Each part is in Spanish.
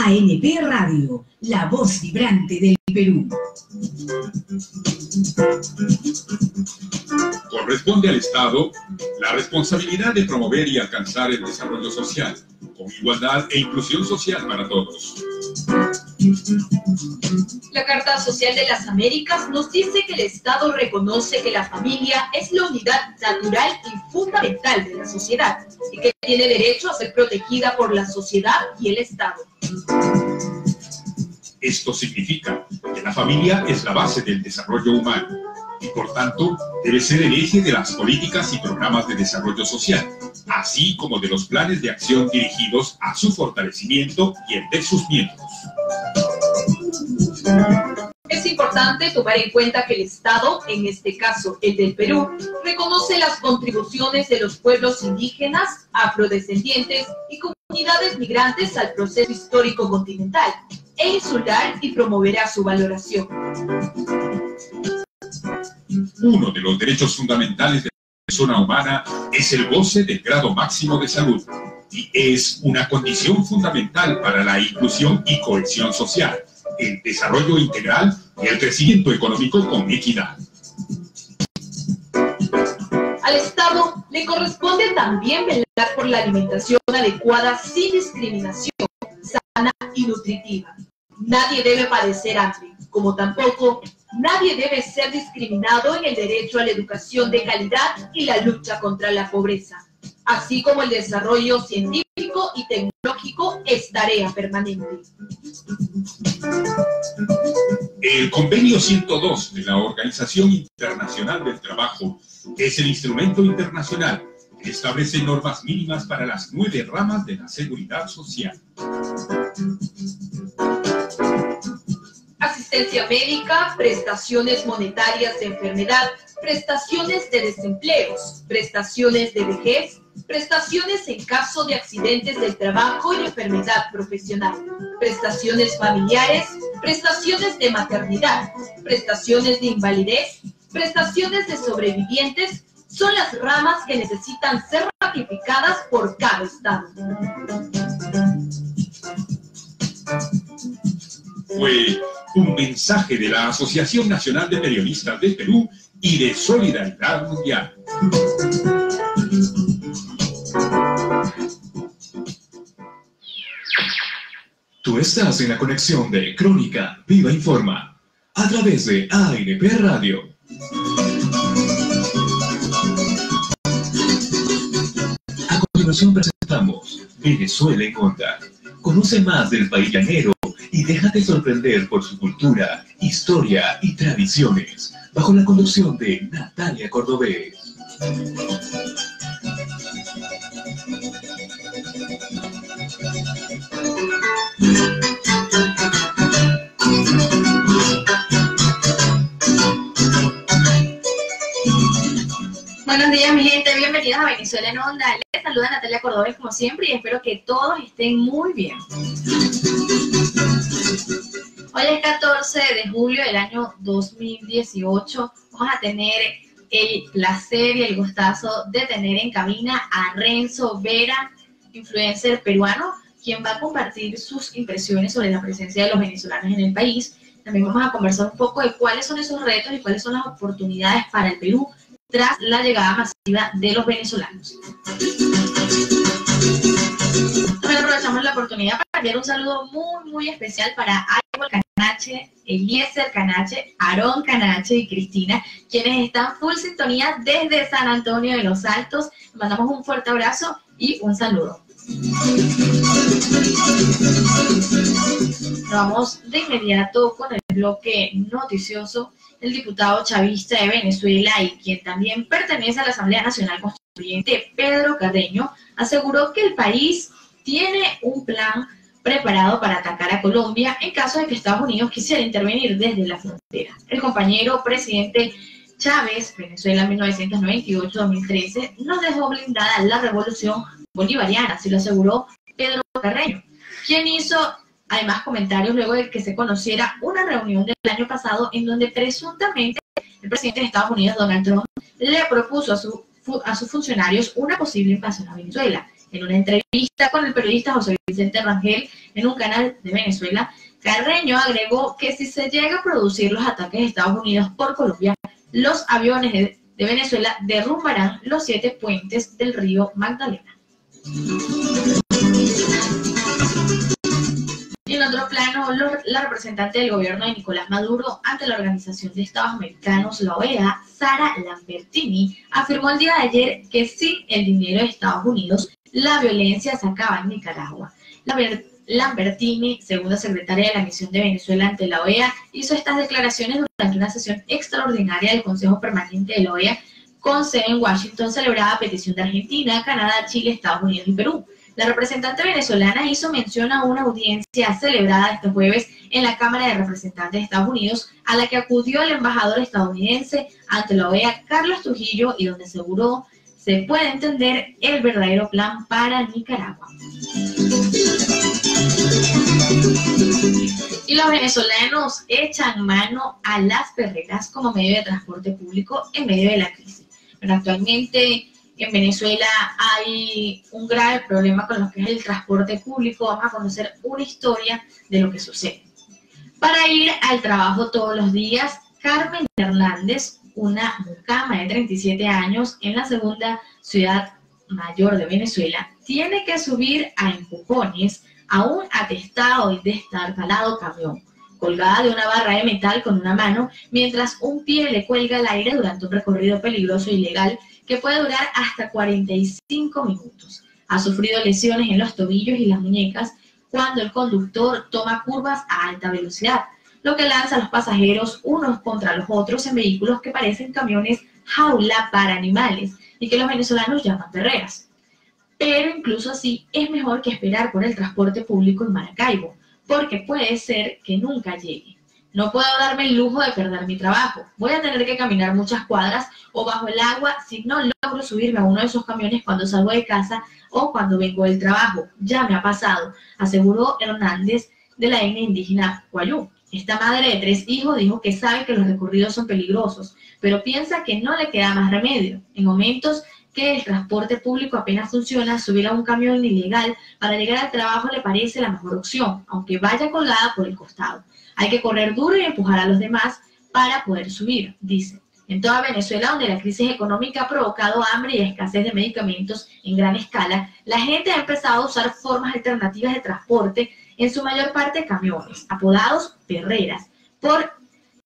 ANP Radio, la voz vibrante del Perú. Corresponde al Estado la responsabilidad de promover y alcanzar el desarrollo social, con igualdad e inclusión social para todos. La Carta Social de las Américas nos dice que el Estado reconoce que la familia es la unidad natural y fundamental de la sociedad y que tiene derecho a ser protegida por la sociedad y el Estado. Esto significa que la familia es la base del desarrollo humano y, por tanto, debe ser el eje de las políticas y programas de desarrollo social, así como de los planes de acción dirigidos a su fortalecimiento y el de sus miembros. Es importante tomar en cuenta que el Estado, en este caso el del Perú, reconoce las contribuciones de los pueblos indígenas, afrodescendientes y comunidades migrantes al proceso histórico continental e insular y promoverá su valoración. Uno de los derechos fundamentales de la persona humana es el goce del grado máximo de salud y es una condición fundamental para la inclusión y cohesión social, el desarrollo integral y el crecimiento económico con equidad. Al Estado le corresponde también velar por la alimentación adecuada sin discriminación, sana y nutritiva. Nadie debe padecer hambre, como tampoco nadie debe ser discriminado en el derecho a la educación de calidad y la lucha contra la pobreza, así como el desarrollo científico y tecnológico es tarea permanente. El Convenio 102 de la Organización Internacional del Trabajo es el instrumento internacional que establece normas mínimas para las 9 ramas de la seguridad social. Asistencia médica, prestaciones monetarias de enfermedad, prestaciones de desempleos, prestaciones de vejez, prestaciones en caso de accidentes del trabajo y enfermedad profesional, prestaciones familiares, prestaciones de maternidad, prestaciones de invalidez, prestaciones de sobrevivientes, son las ramas que necesitan ser ratificadas por cada Estado. Fue un mensaje de la Asociación Nacional de Periodistas del Perú y de Solidaridad Mundial. Tú estás en la conexión de Crónica Viva Informa a través de ANP Radio. A continuación presentamos Venezuela en Onda. Conoce más del país llanero y déjate sorprender por su cultura, historia y tradiciones, bajo la conducción de Natalia Cordobés. Buenos días, mi gente, bienvenidos a Venezuela en Onda. Les saluda Natalia Cordobés como siempre y espero que todos estén muy bien. Hoy es 14 de julio del año 2018. Vamos a tener el placer y el gustazo de tener en cabina a Renzo Vera, influencer peruano, quien va a compartir sus impresiones sobre la presencia de los venezolanos en el país. También vamos a conversar un poco de cuáles son esos retos y cuáles son las oportunidades para el Perú tras la llegada masiva de los venezolanos. También aprovechamos la oportunidad para enviar un saludo muy especial para Aybol Canache, Eliezer Canache, Aarón Canache y Cristina, quienes están full sintonía desde San Antonio de los Altos. Les mandamos un fuerte abrazo y un saludo. Nos vamos de inmediato con el bloque noticioso. El diputado chavista de Venezuela y quien también pertenece a la Asamblea Nacional Constituyente, Pedro Carreño, aseguró que el país tiene un plan preparado para atacar a Colombia en caso de que Estados Unidos quisiera intervenir desde la frontera. El compañero presidente Chávez, Venezuela 1998-2013, no dejó blindada la revolución bolivariana, así lo aseguró Pedro Carreño, quien hizo además comentarios luego de que se conociera una reunión del año pasado en donde presuntamente el presidente de Estados Unidos, Donald Trump, le propuso a sus funcionarios una posible invasión a Venezuela. En una entrevista con el periodista José Vicente Rangel en un canal de Venezuela, Carreño agregó que si se llega a producir los ataques de Estados Unidos por Colombia, los aviones de Venezuela derrumbarán los 7 puentes del río Magdalena. Y en otro plano, la representante del gobierno de Nicolás Maduro ante la Organización de Estados Americanos, la OEA, Sara Lambertini, afirmó el día de ayer que sin el dinero de Estados Unidos, la violencia se acaba en Nicaragua. Lambertini, segunda secretaria de la misión de Venezuela ante la OEA, hizo estas declaraciones durante una sesión extraordinaria del Consejo Permanente de la OEA con sede en Washington, celebrada a petición de Argentina, Canadá, Chile, Estados Unidos y Perú. La representante venezolana hizo mención a una audiencia celebrada este jueves en la Cámara de Representantes de Estados Unidos, a la que acudió el embajador estadounidense ante la OEA, Carlos Trujillo, y donde aseguró se puede entender el verdadero plan para Nicaragua. Y los venezolanos echan mano a las perreras como medio de transporte público en medio de la crisis. Pero actualmente en Venezuela hay un grave problema con lo que es el transporte público. Vamos a conocer una historia de lo que sucede. Para ir al trabajo todos los días, Carmen Hernández, una mucama de 37 años en la segunda ciudad mayor de Venezuela, tiene que subir a empujones a un atestado y destartalado camión, colgada de una barra de metal con una mano, mientras un pie le cuelga al aire durante un recorrido peligroso e ilegal que puede durar hasta 45 minutos. Ha sufrido lesiones en los tobillos y las muñecas cuando el conductor toma curvas a alta velocidad, lo que lanza a los pasajeros unos contra los otros en vehículos que parecen camiones jaula para animales y que los venezolanos llaman perreras. Pero incluso así es mejor que esperar por el transporte público en Maracaibo, porque puede ser que nunca llegue. No puedo darme el lujo de perder mi trabajo. Voy a tener que caminar muchas cuadras o bajo el agua si no logro subirme a uno de esos camiones cuando salgo de casa o cuando vengo del trabajo. Ya me ha pasado, aseguró Hernández de la etnia indígena Guayú. Esta madre de 3 hijos dijo que sabe que los recorridos son peligrosos, pero piensa que no le queda más remedio. En momentos que el transporte público apenas funciona, subir a un camión ilegal para llegar al trabajo le parece la mejor opción, aunque vaya colgada por el costado. Hay que correr duro y empujar a los demás para poder subir, dice. En toda Venezuela, donde la crisis económica ha provocado hambre y escasez de medicamentos en gran escala, la gente ha empezado a usar formas alternativas de transporte, en su mayor parte camiones, apodados perreras, por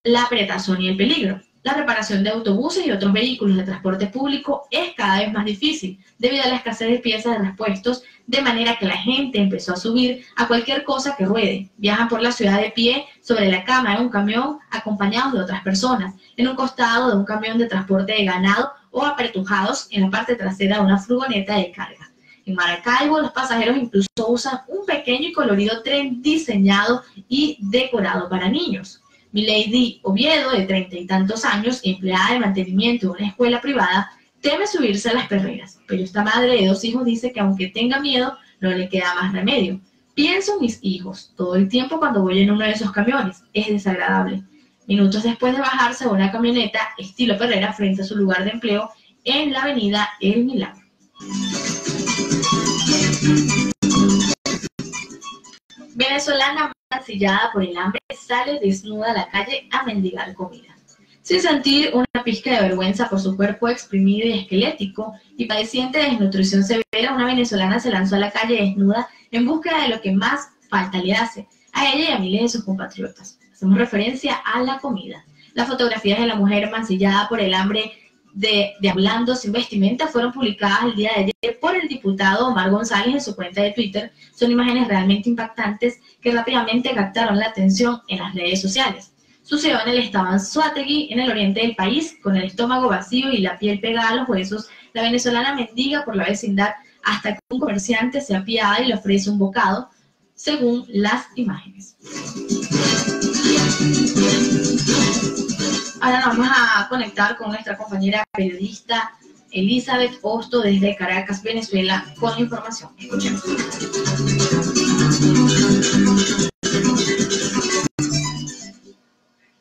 la apretazón y el peligro. La reparación de autobuses y otros vehículos de transporte público es cada vez más difícil debido a la escasez de piezas de repuestos, de manera que la gente empezó a subir a cualquier cosa que ruede. Viajan por la ciudad de pie, sobre la cama de un camión, acompañados de otras personas, en un costado de un camión de transporte de ganado o apretujados en la parte trasera de una furgoneta de carga. En Maracaibo, los pasajeros incluso usan un pequeño y colorido tren diseñado y decorado para niños. Milady Oviedo, de 30 y tantos años, empleada de mantenimiento de una escuela privada, teme subirse a las perreras, pero esta madre de 2 hijos dice que aunque tenga miedo, no le queda más remedio. Pienso en mis hijos todo el tiempo cuando voy en uno de esos camiones, es desagradable. Minutos después de bajarse de una camioneta estilo perrera frente a su lugar de empleo en la avenida El Milagro. Venezolana mancillada por el hambre sale desnuda a la calle a mendigar comida. Sin sentir una pizca de vergüenza por su cuerpo exprimido y esquelético y padeciente de desnutrición severa, una venezolana se lanzó a la calle desnuda en búsqueda de lo que más falta le hace a ella y a miles de sus compatriotas. Hacemos referencia a la comida. Las fotografías de la mujer mancillada por el hambre deambulando sin vestimenta fueron publicadas el día de ayer por el diputado Omar González en su cuenta de Twitter. Son imágenes realmente impactantes que rápidamente captaron la atención en las redes sociales. Sucedió en el estado Anzoátegui, en el oriente del país, con el estómago vacío y la piel pegada a los huesos. La venezolana mendiga por la vecindad hasta que un comerciante se apiada y le ofrece un bocado, según las imágenes. Ahora nos vamos a conectar con nuestra compañera periodista Elizabeth Hosto desde Caracas, Venezuela, con información. Escuchemos.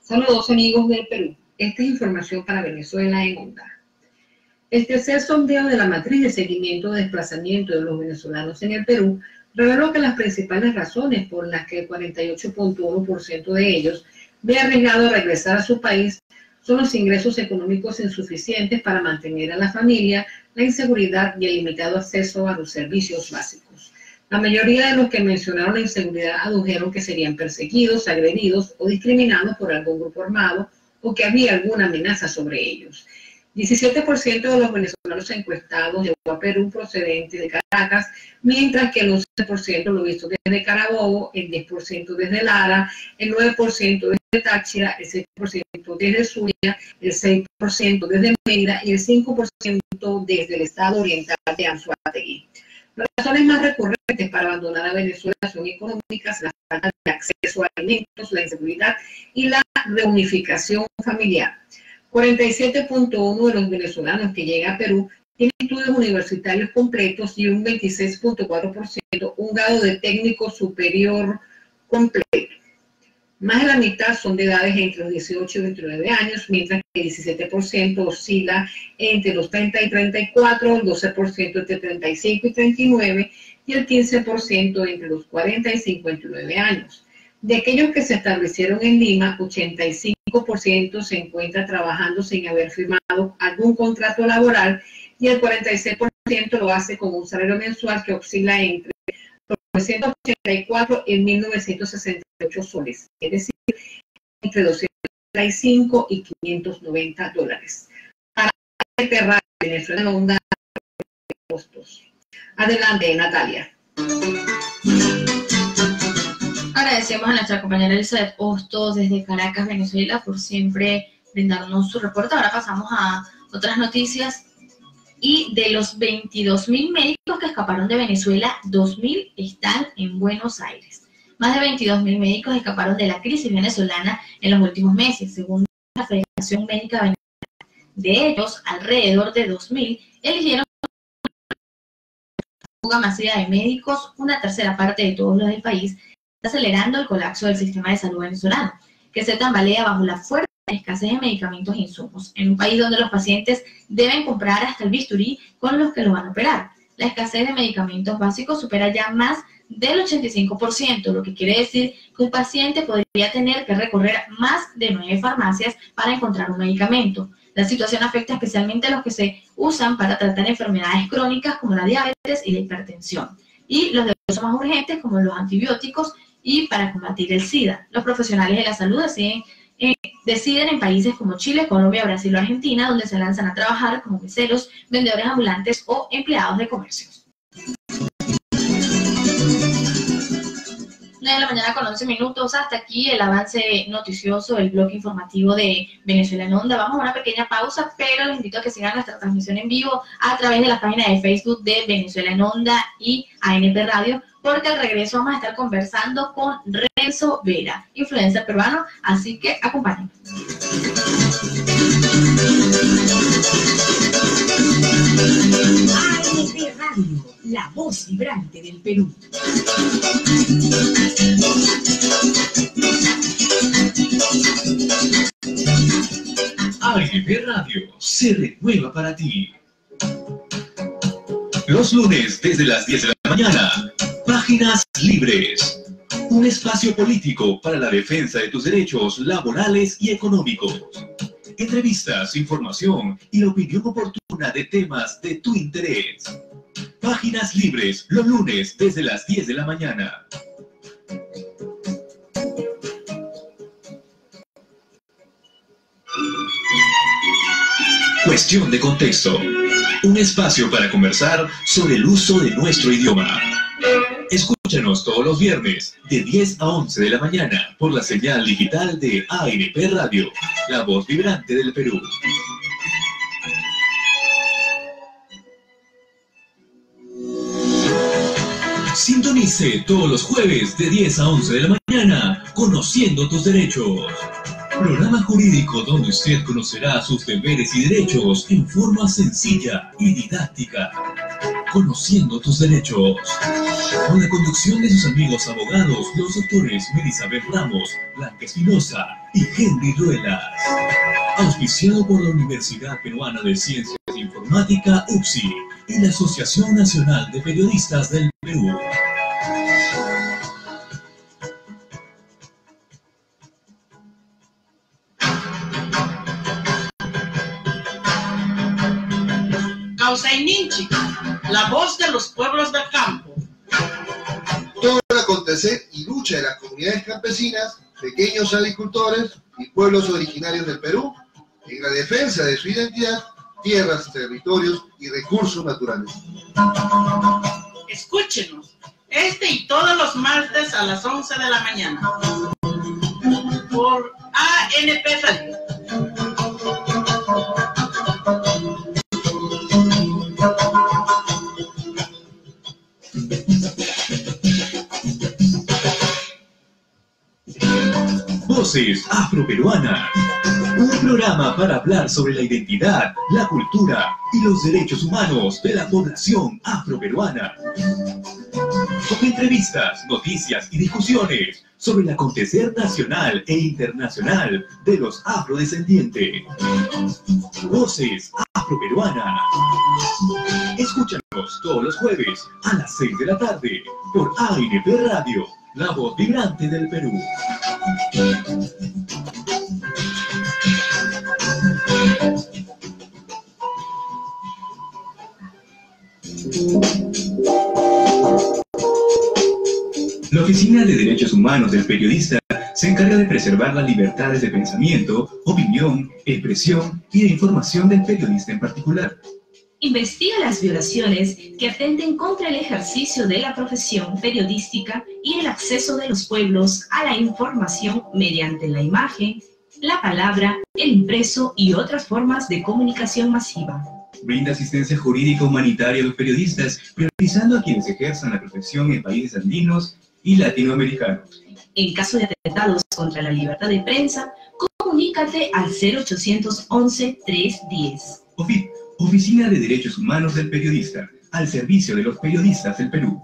Saludos amigos del Perú. Esta es información para Venezuela en Onda. El tercer sondeo de la matriz de seguimiento de desplazamiento de los venezolanos en el Perú reveló que las principales razones por las que el 48.1% de ellos ve arriesgado a regresar a su país son los ingresos económicos insuficientes para mantener a la familia, la inseguridad y el limitado acceso a los servicios básicos. La mayoría de los que mencionaron la inseguridad adujeron que serían perseguidos, agredidos o discriminados por algún grupo armado o que había alguna amenaza sobre ellos. 17% de los venezolanos encuestados llegó a Perú procedente de Caracas, mientras que el 11% lo hizo desde Carabobo, el 10% desde Lara, el 9% desde Táchira, el 7% desde Zulia, el 6% desde Mérida y el 5% desde el estado oriental de Anzoátegui. Las razones más recurrentes para abandonar a Venezuela son económicas, la falta de acceso a alimentos, la inseguridad y la reunificación familiar. 47.1% de los venezolanos que llegan a Perú tienen estudios universitarios completos y un 26.4% un grado de técnico superior completo. Más de la mitad son de edades entre los 18 y 29 años, mientras que el 17% oscila entre los 30 y 34, el 12% entre 35 y 39 y el 15% entre los 40 y 59 años. De aquellos que se establecieron en Lima, 85% se encuentra trabajando sin haber firmado algún contrato laboral y el 46% lo hace con un salario mensual que oscila entre 984 y 1.968 soles, es decir, entre 235 y 590 dólares. Para el Venezuela en Onda, costos. Adelante, Natalia. Agradecemos a nuestra compañera Elizabeth Hostos desde Caracas, Venezuela, por siempre brindarnos su reporte. Ahora pasamos a otras noticias. Y de los 22.000 médicos que escaparon de Venezuela, 2.000 están en Buenos Aires. Más de 22.000 médicos escaparon de la crisis venezolana en los últimos meses, según la Federación Médica Venezolana. De ellos, alrededor de 2.000 eligieron una fuga masiva de médicos. Una tercera parte de todos los del país está acelerando el colapso del sistema de salud venezolano, que se tambalea bajo la fuerte escasez de medicamentos e insumos, en un país donde los pacientes deben comprar hasta el bisturí con los que lo van a operar. La escasez de medicamentos básicos supera ya más del 85%, lo que quiere decir que un paciente podría tener que recorrer más de 9 farmacias para encontrar un medicamento. La situación afecta especialmente a los que se usan para tratar enfermedades crónicas como la diabetes y la hipertensión, y los de uso más urgentes como los antibióticos y para combatir el SIDA. Los profesionales de la salud deciden en países como Chile, Colombia, Brasil o Argentina, donde se lanzan a trabajar como meseros, vendedores ambulantes o empleados de comercios. 9 de la mañana con 11 minutos. Hasta aquí el avance noticioso, el bloque informativo de Venezuela en Onda. Vamos a una pequeña pausa, pero les invito a que sigan nuestra transmisión en vivo a través de la página de Facebook de Venezuela en Onda y ANP Radio, porque al regreso vamos a estar conversando con Renzo Vera, influencer peruano, así que acompáñenme. ANP Radio, la voz vibrante del Perú. ANP Radio se renueva para ti. Los lunes desde las 10 de la mañana, Páginas Libres. Un espacio político para la defensa de tus derechos laborales y económicos. Entrevistas, información y la opinión oportuna de temas de tu interés. Páginas Libres, los lunes desde las 10 de la mañana. Cuestión de contexto. Un espacio para conversar sobre el uso de nuestro idioma. Escúchanos todos los viernes de 10 a 11 de la mañana por la señal digital de ANP Radio, la voz vibrante del Perú. Sintonice todos los jueves de 10 a 11 de la mañana, Conociendo tus derechos. Programa jurídico donde usted conocerá sus deberes y derechos en forma sencilla y didáctica. Conociendo tus derechos. Con la conducción de sus amigos abogados, los doctores Melisabeth Ramos, Blanca Espinosa y Henry Ruelas. Auspiciado por la Universidad Peruana de Ciencias e Informática, UPSI, y la Asociación Nacional de Periodistas del Perú. Causainínchic, la voz de los pueblos del campo. Todo el acontecer y lucha de las comunidades campesinas, pequeños agricultores y pueblos originarios del Perú en la defensa de su identidad, tierras, territorios y recursos naturales. Escúchenos, este y todos los martes a las 11 de la mañana por ANP Radio. Voces Afroperuana, un programa para hablar sobre la identidad, la cultura y los derechos humanos de la población afroperuana. Con entrevistas, noticias y discusiones sobre el acontecer nacional e internacional de los afrodescendientes. Voces Afroperuana. Escúchanos todos los jueves a las 6 de la tarde por ANP Radio, la voz vibrante del Perú. La Oficina de Derechos Humanos del Periodista se encarga de preservar las libertades de pensamiento, opinión, expresión y de información del periodista en particular. Investiga las violaciones que atenten contra el ejercicio de la profesión periodística y el acceso de los pueblos a la información mediante la imagen, la palabra, el impreso y otras formas de comunicación masiva. Brinda asistencia jurídica humanitaria a los periodistas, priorizando a quienes ejerzan la profesión en países andinos y latinoamericanos. En caso de atentados contra la libertad de prensa, comunícate al 0811-310. OFIP, Oficina de Derechos Humanos del Periodista, al servicio de los periodistas del Perú.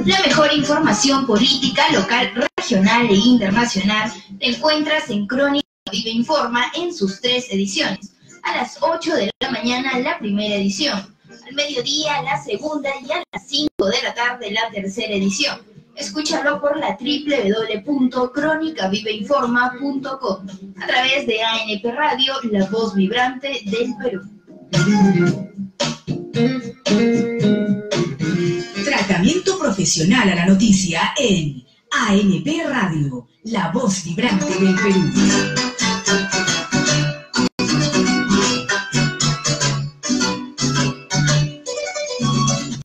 La mejor información política, local, regional e internacional te encuentras en Crónica Vive Informa en sus 3 ediciones. A las 8 de la mañana la primera edición, al mediodía la segunda y a las 5 de la tarde la tercera edición. Escúchalo por la www.cronicaviveinforma.com a través de ANP Radio, la voz vibrante del Perú. Tratamiento profesional a la noticia en ANP Radio, la voz vibrante del Perú.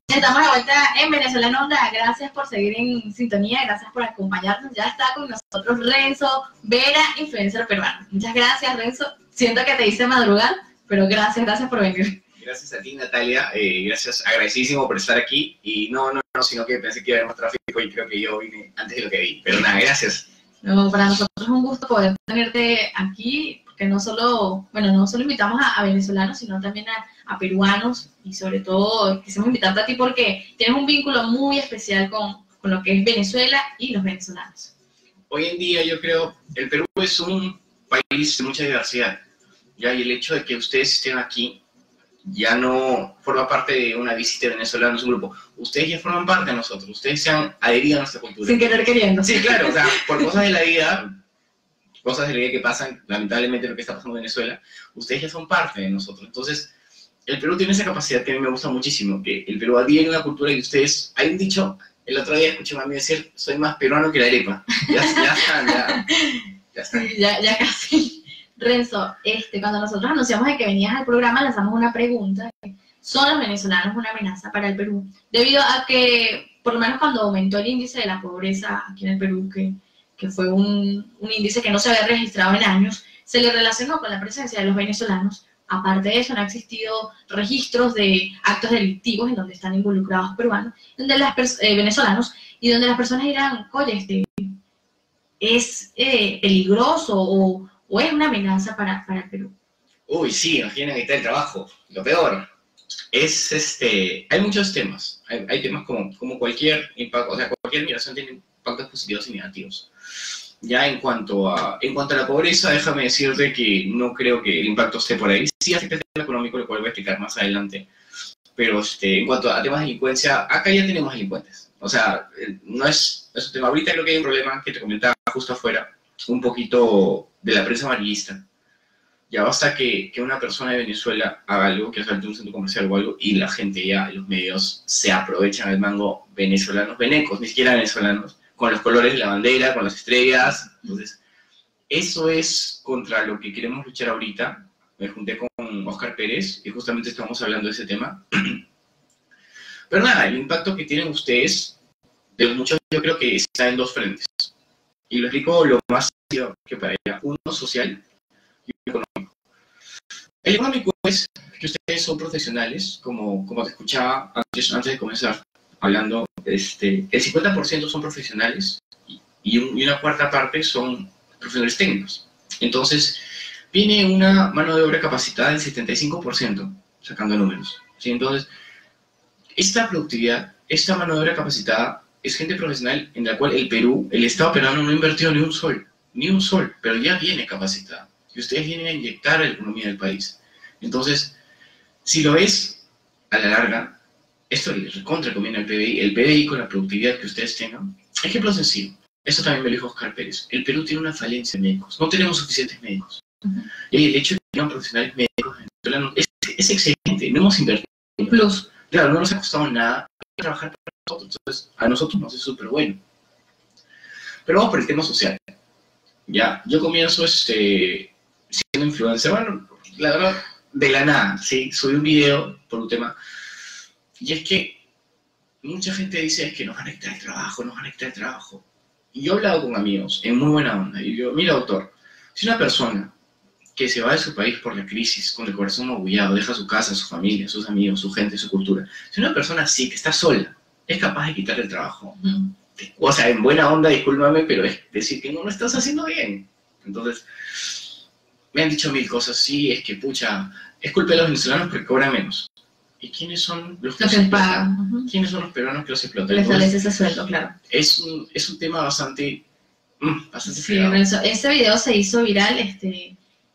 Estamos de vuelta en Venezuela en Onda. Gracias por seguir en sintonía, gracias por acompañarnos. Ya está con nosotros Renzo Vera, influencer peruano. Muchas gracias, Renzo. Siento que te hice madrugar, pero gracias por venir. Gracias a ti, Natalia. Gracias, agradecidísimo por estar aquí. Y no, sino que pensé que iba a haber más tráfico y creo que yo vine antes de lo que vi. Pero nada, gracias. No, para nosotros es un gusto poder tenerte aquí, porque no solo invitamos a venezolanos, sino también a peruanos, y sobre todo quisimos invitarte a ti porque tienes un vínculo muy especial con lo que es Venezuela y los venezolanos. Hoy en día yo creo el Perú es un país de mucha diversidad, ¿ya? Y el hecho de que ustedes estén aquí ya no forma parte de una visita de venezolanos, un grupo. Ustedes ya forman parte de nosotros, ustedes se han adherido a nuestra cultura. Sin querer queriendo. Sí, claro, o sea, por cosas de la vida que pasan, lamentablemente lo que está pasando en Venezuela, ustedes ya son parte de nosotros. Entonces, el Perú tiene esa capacidad que a mí me gusta muchísimo, que el Perú adhiere una cultura y ustedes, hay un dicho, el otro día escuché a mí decir, soy más peruano que la arepa. Ya está. Sí, ya casi. Renzo, cuando nosotros anunciamos de que venías al programa, lanzamos una pregunta. ¿Son los venezolanos una amenaza para el Perú? Debido a que, por lo menos cuando aumentó el índice de la pobreza aquí en el Perú, que fue un índice que no se había registrado en años, se le relacionó con la presencia de los venezolanos aparte de eso, no ha existido registros de actos delictivos en donde están involucrados peruanos, donde venezolanos, y donde las personas dirán, oye, es peligroso o es una amenaza para el Perú. Uy, sí, nos quieren quitar el trabajo. Lo peor es, hay muchos temas. Hay temas como cualquier impacto, o sea, cualquier migración tiene impactos positivos y negativos. Ya en cuanto a la pobreza, déjame decirte que no creo que el impacto esté por ahí. Sí afecta el tema económico, lo cual voy a explicar más adelante. Pero en cuanto a temas de delincuencia, acá ya tenemos delincuentes. O sea, no es un tema. Ahorita creo que hay un problema que te comentaba justo afuera, un poquito de la prensa amarillista. Ya basta que una persona de Venezuela haga algo, que asalte un centro comercial o algo, y la gente ya, los medios, se aprovechan del mango venezolanos, venecos, ni siquiera venezolanos, con los colores de la bandera, con las estrellas. Entonces, eso es contra lo que queremos luchar ahorita. Me junté con Oscar Pérez y justamente estamos hablando de ese tema. Pero nada, el impacto que tienen ustedes, de muchos, yo creo que está en dos frentes. Y lo explico lo más que para ella. Uno, social y uno, económico. El económico es que ustedes son profesionales, como te escuchaba antes de comenzar hablando, el 50% son profesionales y una cuarta parte son profesionales técnicos. Entonces, viene una mano de obra capacitada del 75%, sacando números, ¿sí? Entonces, esta productividad, esta mano de obra capacitada, es gente profesional en la cual el Estado peruano no ha invertido ni un sol, pero ya viene capacitada. Y ustedes vienen a inyectar a la economía del país. Entonces, si lo ves a la larga, esto le recontra conviene al PBI. El PBI con la productividad que ustedes tengan. Ejemplo sencillo. Esto también me lo dijo Oscar Pérez. El Perú tiene una falencia de médicos. No tenemos suficientes médicos. Y el hecho de que tengan profesionales médicos venezolanos es excelente. No hemos invertido. Plus. Claro, no nos ha costado nada trabajar para nosotros. Entonces, a nosotros nos es súper bueno. Pero vamos por el tema social. Ya, yo comienzo siendo influencer. Bueno, la verdad, de la nada, ¿sí? Subí un video por un tema. Y es que mucha gente dice que nos van a quitar el trabajo. Y yo he hablado con amigos en muy buena onda. Y digo, mira, doctor, si una persona que se va de su país por la crisis, con el corazón magullado, deja su casa, su familia, sus amigos, su gente, su cultura, si una persona así, que está sola, es capaz de quitar el trabajo, o sea, en buena onda, discúlpame, pero es decir que no lo estás haciendo bien. Entonces, me han dicho mil cosas. Sí, es que, pucha, es culpa de los venezolanos porque cobran menos. ¿Y quiénes son los que los pagan? ¿Quiénes son los peruanos que los explotan? Les sale ese sueldo, claro. Es un tema bastante sí, Renzo, ese video se hizo viral,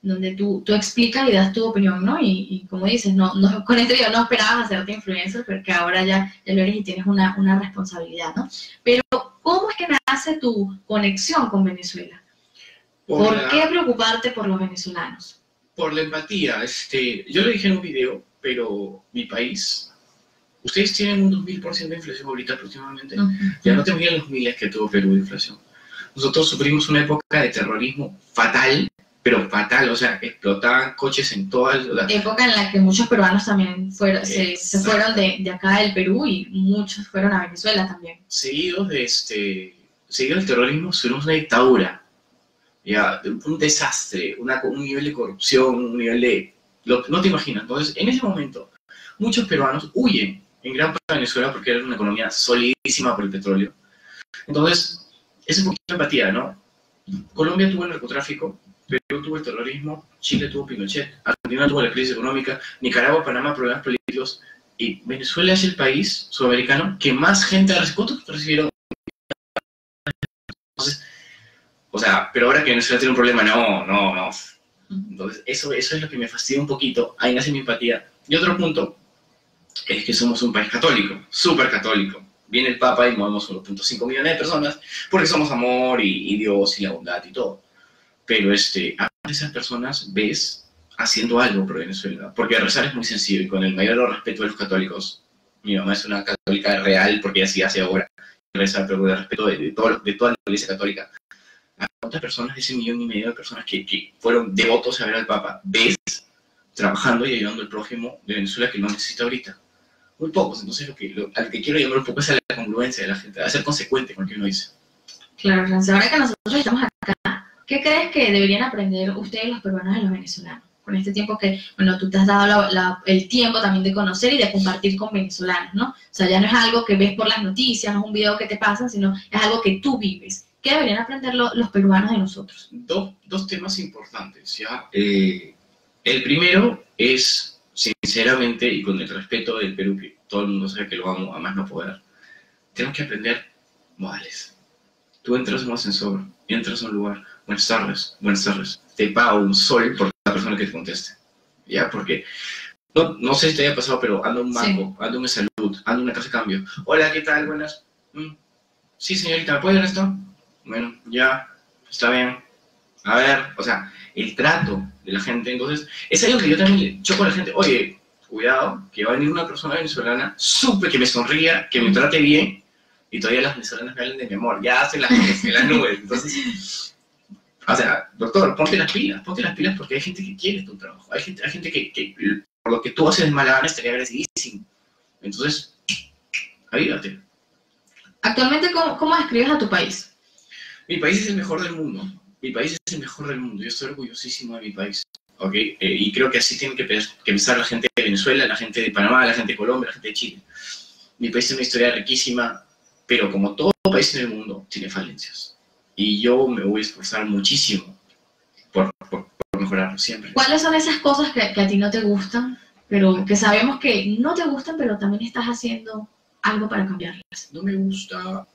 donde tú explicas y das tu opinión, ¿no? Y como dices, no, con este video no esperabas hacerte influencer, porque ahora ya lo eres y tienes una responsabilidad, ¿no? Pero, ¿cómo es que nace tu conexión con Venezuela? ¿Por qué preocuparte por los venezolanos? Por la empatía. Yo lo dije en un video, pero mi país, ustedes tienen un 2000% de inflación ahorita aproximadamente. Ya no te miran los miles que tuvo Perú de inflación. Nosotros sufrimos una época de terrorismo fatal, pero fatal, o sea, explotaban coches en todas las... Época en la que muchos peruanos también se fueron de acá del Perú y muchos fueron a Venezuela también. Seguido del terrorismo, sufrimos una dictadura, ya, un desastre, un nivel de corrupción, un nivel de... No te imaginas. Entonces, en ese momento, muchos peruanos huyen en gran parte de Venezuela porque era una economía solidísima por el petróleo. Entonces, es un poquito de empatía, ¿no? Colombia tuvo el narcotráfico, Perú tuvo el terrorismo, Chile tuvo Pinochet, Argentina tuvo la crisis económica, Nicaragua, Panamá, problemas políticos, y Venezuela es el país sudamericano que más gente ha recibido. ¿Cuántos recibieron? Entonces, o sea, pero ahora que Venezuela tiene un problema, no. Entonces, eso es lo que me fastidia un poquito. Ahí nace mi empatía. Y otro punto es que somos un país católico, súper católico. Viene el Papa y movemos 1.5 millones de personas porque somos amor y Dios y la bondad y todo. Pero a esas personas ves haciendo algo por Venezuela. Porque rezar es muy sencillo y con el mayor respeto de los católicos. Mi mamá es una católica real porque así hace ahora. Reza, pero de respeto de toda la iglesia católica. A otras personas, ese 1,5 millones de personas que fueron devotos a ver al Papa, ves trabajando y ayudando al prójimo de Venezuela que lo necesita ahorita. Muy pocos. Entonces, al que quiero llamar un poco es a la congruencia de la gente, a ser consecuente con lo que uno dice. Claro, Francis, ahora que nosotros estamos acá, ¿qué crees que deberían aprender ustedes los peruanos de los venezolanos? con este tiempo que, bueno, tú te has dado el tiempo también de conocer y de compartir con venezolanos, ¿no? O sea, ya no es algo que ves por las noticias, no es un video que te pasa, sino es algo que tú vives. ¿Qué deberían aprender los peruanos de nosotros? Dos temas importantes, ¿ya? El primero es, sinceramente, y con el respeto del Perú, que todo el mundo sabe que lo amo a más no poder, tenemos que aprender modales. Tú entras en un ascensor, entras a un lugar, buenas tardes, te paga un sol por la persona que te conteste, ¿ya? Porque, no sé si te haya pasado, pero ando en un banco, ando en salud, ando en una casa de cambio. Hola, ¿qué tal? Buenas. Sí, señorita, ¿me puede dar esto? Bueno, ya, está bien. A ver, o sea, el trato de la gente, entonces, es algo que yo también le choco a la gente. Oye, cuidado, que va a venir una persona venezolana, que me sonría, que me trate bien, y todavía las venezolanas me hablan de mi amor, ya hacen las nubes. Entonces, o sea, doctor, ponte las pilas porque hay gente que quiere tu trabajo, hay gente que por lo que tú haces de mala gana estaría agradecidísimo. Entonces, ayúdate. Actualmente, ¿cómo describes a tu país? Mi país es el mejor del mundo. Yo estoy orgullosísimo de mi país. ¿Ok? Y creo que así tiene que pensar la gente de Venezuela, la gente de Panamá, la gente de Colombia, la gente de Chile. Mi país tiene una historia riquísima, pero como todo país en el mundo, tiene falencias. Y yo me voy a esforzar muchísimo por mejorarlo siempre. ¿Cuáles son esas cosas que a ti no te gustan, pero que sabemos que no te gustan, pero también estás haciendo algo para cambiarlas? No me gusta